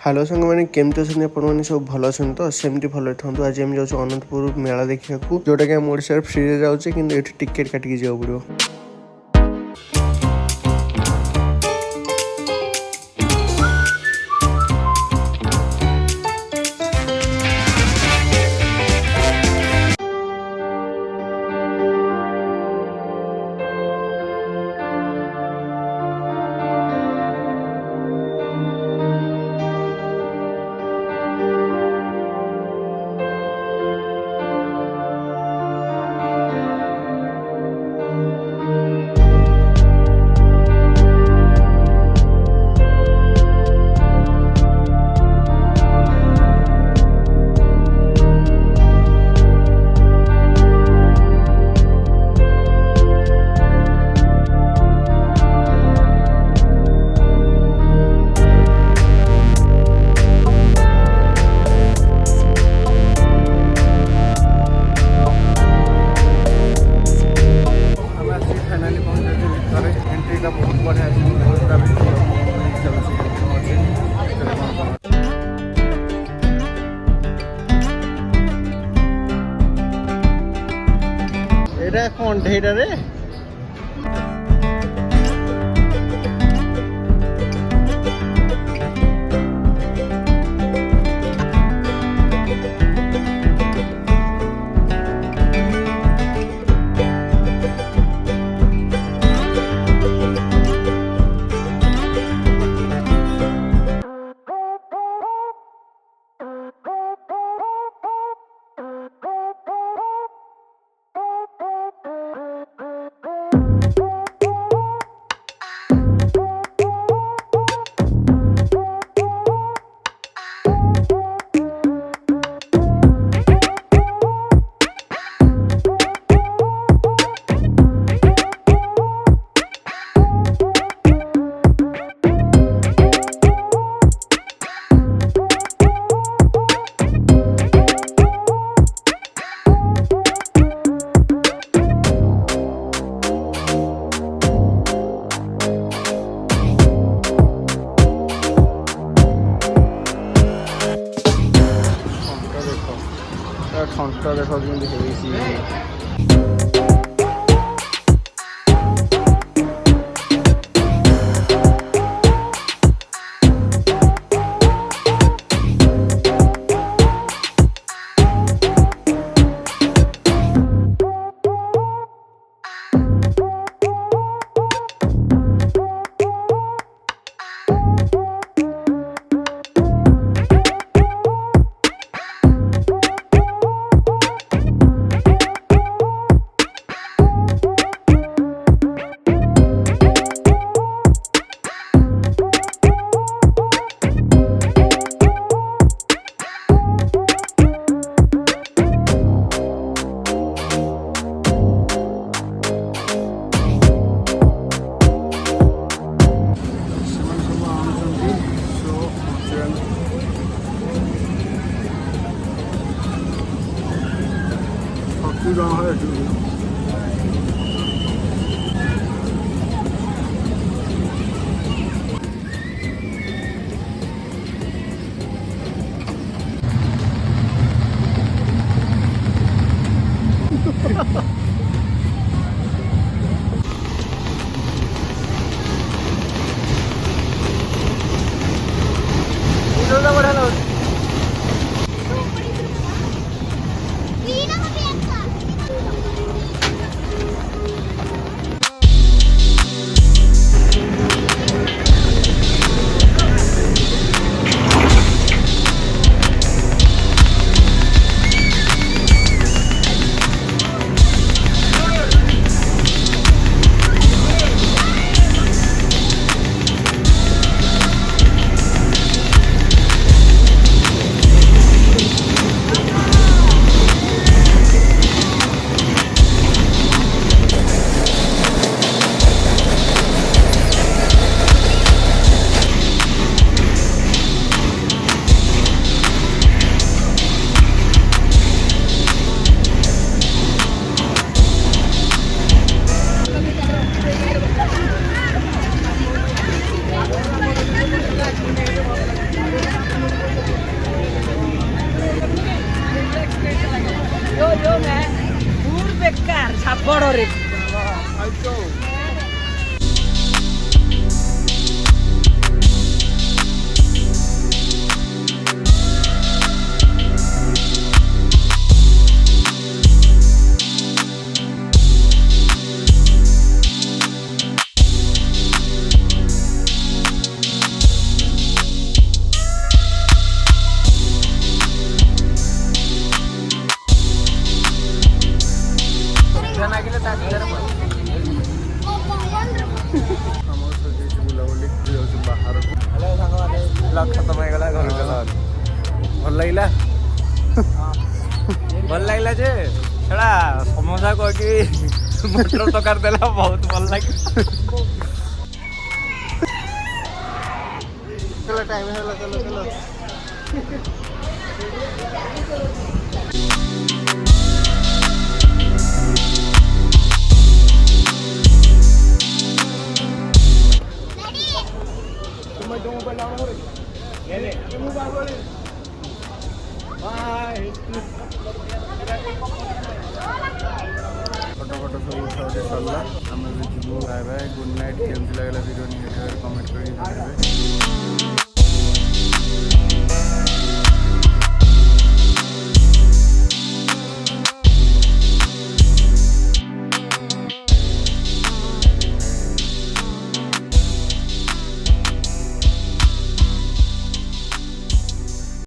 Hello सांग मैंने केमती अच्छे आपने सब भल अच्छा तो सेमती भल था। आज आम जाऊँ अनंतपुर मेला देखा जोटा कि आम ओडिशा फ्री रे जाऊँ कि टिकेट काटिक जाओ पड़ो। कौन ढेरा रे ठंडा देखो कि रे भल लगला जे छड़ा समोसा कह कि मटर तकार देला बहुत भल लगे चलो टाइम है चलो चलो फोटो फोटो सब उठा उठे सरला आम भी जीवु बाय बाय गुड नाइट केमती लगला वीडियो निहाती कमेंट करी